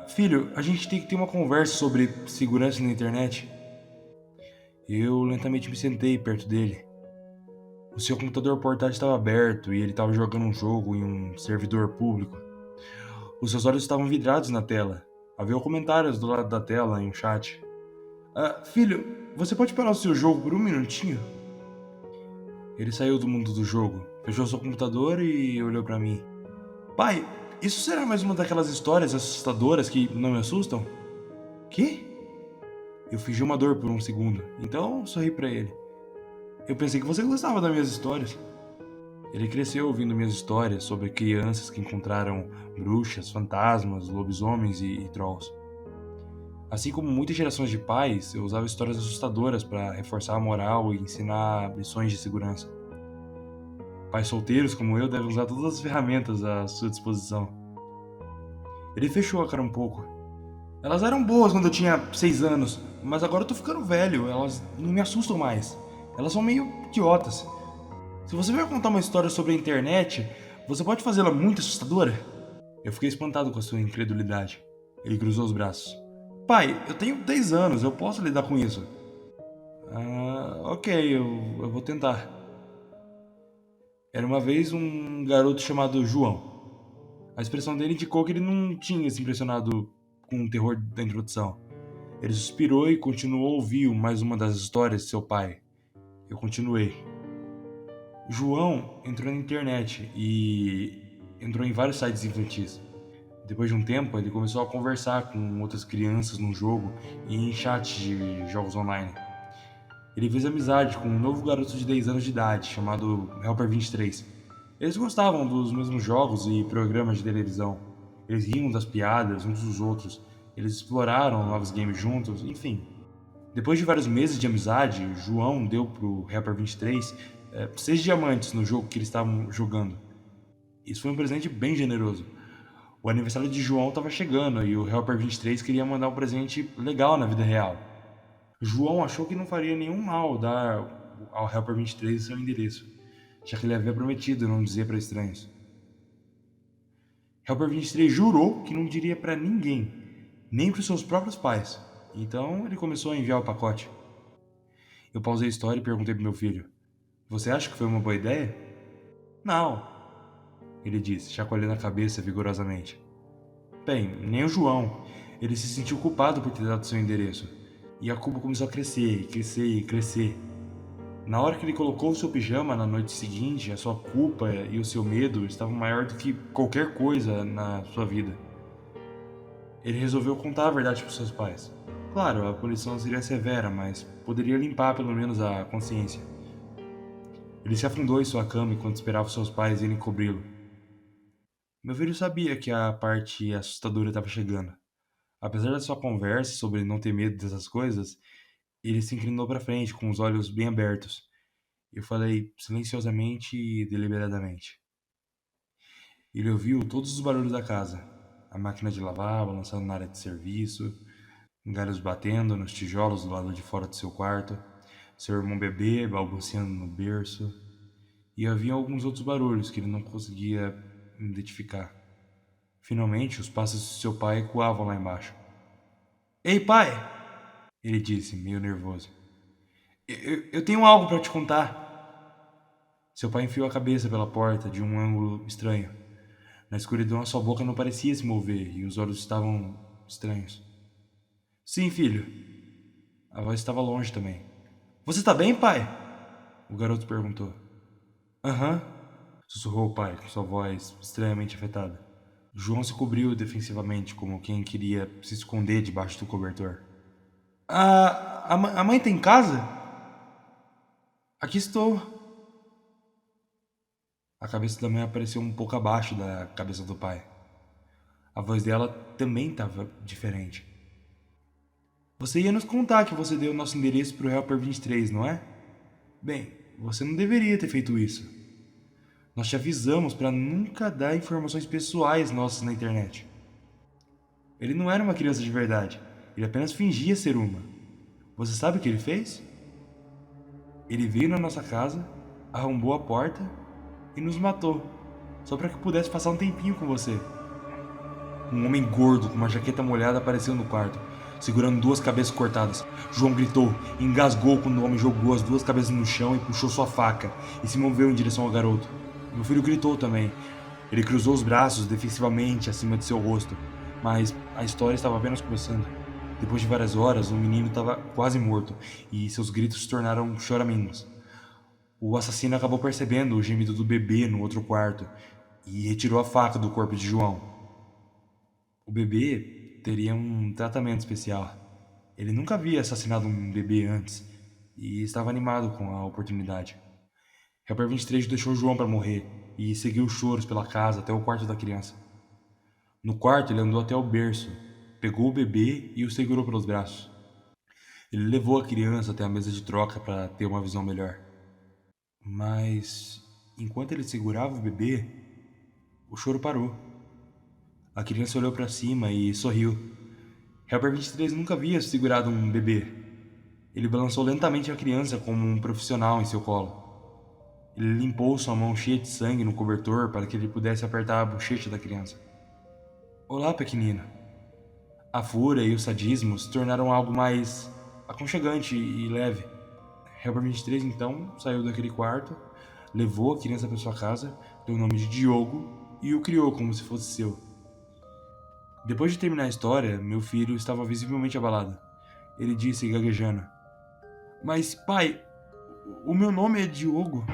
Filho, a gente tem que ter uma conversa sobre segurança na internet. Eu lentamente me sentei perto dele. O seu computador portátil estava aberto e ele estava jogando um jogo em um servidor público. Os seus olhos estavam vidrados na tela. Havia comentários do lado da tela em um chat. Filho, você pode parar o seu jogo por um minutinho? Ele saiu do mundo do jogo, fechou seu computador e olhou para mim. Pai, isso será mais uma daquelas histórias assustadoras que não me assustam? Quê? Eu fingi uma dor por um segundo, então sorri pra ele. Eu pensei que você gostava das minhas histórias. Ele cresceu ouvindo minhas histórias sobre crianças que encontraram bruxas, fantasmas, lobisomens e trolls. Assim como muitas gerações de pais, eu usava histórias assustadoras para reforçar a moral e ensinar lições de segurança. Pais solteiros como eu devem usar todas as ferramentas à sua disposição. Ele fechou a cara um pouco. Elas eram boas quando eu tinha 6 anos, mas agora eu tô ficando velho, elas não me assustam mais. Elas são meio idiotas. Se você vai contar uma história sobre a internet, você pode fazê-la muito assustadora? Eu fiquei espantado com a sua incredulidade. Ele cruzou os braços. Pai, eu tenho 10 anos, eu posso lidar com isso. Ok, eu vou tentar. Era uma vez um garoto chamado João. A expressão dele indicou que ele não tinha se impressionado com o terror da introdução. Ele suspirou e continuou a ouvir mais uma das histórias de seu pai. Eu continuei. João entrou na internet e entrou em vários sites infantis. Depois de um tempo, ele começou a conversar com outras crianças no jogo e em chats de jogos online. Ele fez amizade com um novo garoto de 10 anos de idade, chamado Helper 23. Eles gostavam dos mesmos jogos e programas de televisão. Eles riam das piadas uns dos outros. Eles exploraram novos games juntos, enfim. Depois de vários meses de amizade, João deu pro Helper 23 6 diamantes no jogo que eles estavam jogando. Isso foi um presente bem generoso. O aniversário de João estava chegando e o Helper 23 queria mandar um presente legal na vida real. João achou que não faria nenhum mal dar ao Helper 23 o seu endereço, já que ele havia prometido não dizer para estranhos. Helper 23 jurou que não diria para ninguém, nem para os seus próprios pais. Então ele começou a enviar o pacote. Eu pausei a história e perguntei pro meu filho: Você acha que foi uma boa ideia? Não, ele disse, chacoalhando a cabeça vigorosamente. Bem, nem o João. Ele se sentiu culpado por ter dado seu endereço. E a culpa começou a crescer, e crescer e crescer. Na hora que ele colocou o seu pijama na noite seguinte, a sua culpa e o seu medo estavam maior do que qualquer coisa na sua vida. Ele resolveu contar a verdade para seus pais. Claro, a punição seria severa, mas poderia limpar pelo menos a consciência. Ele se afundou em sua cama enquanto esperava seus pais irem cobri-lo. Meu filho sabia que a parte assustadora estava chegando. Apesar da sua conversa sobre não ter medo dessas coisas, ele se inclinou para frente com os olhos bem abertos. Eu falei silenciosamente e deliberadamente. Ele ouviu todos os barulhos da casa: a máquina de lavar balançando na área de serviço, galhos batendo nos tijolos do lado de fora do seu quarto, seu irmão bebê balbuciando no berço, e havia alguns outros barulhos que ele não conseguia identificar. Finalmente, os passos de seu pai ecoavam lá embaixo. Ei, pai! Ele disse, meio nervoso. Eu tenho algo para te contar. Seu pai enfiou a cabeça pela porta de um ângulo estranho. Na escuridão, a sua boca não parecia se mover e os olhos estavam estranhos. Sim, filho. A voz estava longe também. Você está bem, pai? O garoto perguntou. Aham, sussurrou o pai, com sua voz estranhamente afetada. João se cobriu defensivamente, como quem queria se esconder debaixo do cobertor. A mãe tá em casa? Aqui estou. A cabeça da mãe apareceu um pouco abaixo da cabeça do pai. A voz dela também estava diferente. Você ia nos contar que você deu o nosso endereço pro Helper 23, não é? Bem, você não deveria ter feito isso. Nós te avisamos para nunca dar informações pessoais nossas na internet. Ele não era uma criança de verdade. Ele apenas fingia ser uma. Você sabe o que ele fez? Ele veio na nossa casa, arrombou a porta e nos matou, só para que pudesse passar um tempinho com você. Um homem gordo com uma jaqueta molhada apareceu no quarto, segurando 2 cabeças cortadas. João gritou, engasgou quando o homem jogou as 2 cabeças no chão e puxou sua faca e se moveu em direção ao garoto. Meu filho gritou também. Ele cruzou os braços defensivamente acima de seu rosto, mas a história estava apenas começando. Depois de várias horas, o menino estava quase morto e seus gritos se tornaram choramingos. O assassino acabou percebendo o gemido do bebê no outro quarto e retirou a faca do corpo de João. O bebê teria um tratamento especial. Ele nunca havia assassinado um bebê antes e estava animado com a oportunidade. Helper 23 deixou João para morrer e seguiu os choros pela casa até o quarto da criança. No quarto, ele andou até o berço, pegou o bebê e o segurou pelos braços. Ele levou a criança até a mesa de troca para ter uma visão melhor. Mas, enquanto ele segurava o bebê, o choro parou. A criança olhou para cima e sorriu. Helper 23 nunca havia segurado um bebê. Ele balançou lentamente a criança como um profissional em seu colo. Ele limpou sua mão cheia de sangue no cobertor para que ele pudesse apertar a bochecha da criança. Olá, pequenino. A fúria e o sadismo se tornaram algo mais aconchegante e leve. Helper 23 então saiu daquele quarto, levou a criança para sua casa, deu o nome de Diogo e o criou como se fosse seu. Depois de terminar a história, meu filho estava visivelmente abalado. Ele disse, gaguejando: Mas, pai, o meu nome é Diogo.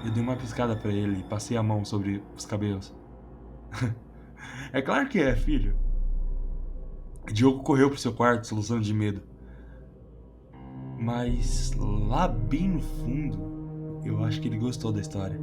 Eu dei uma piscada para ele e passei a mão sobre os cabelos. É claro que é, filho. Diogo correu pro seu quarto, soluçando de medo. Mas lá bem no fundo, eu acho que ele gostou da história.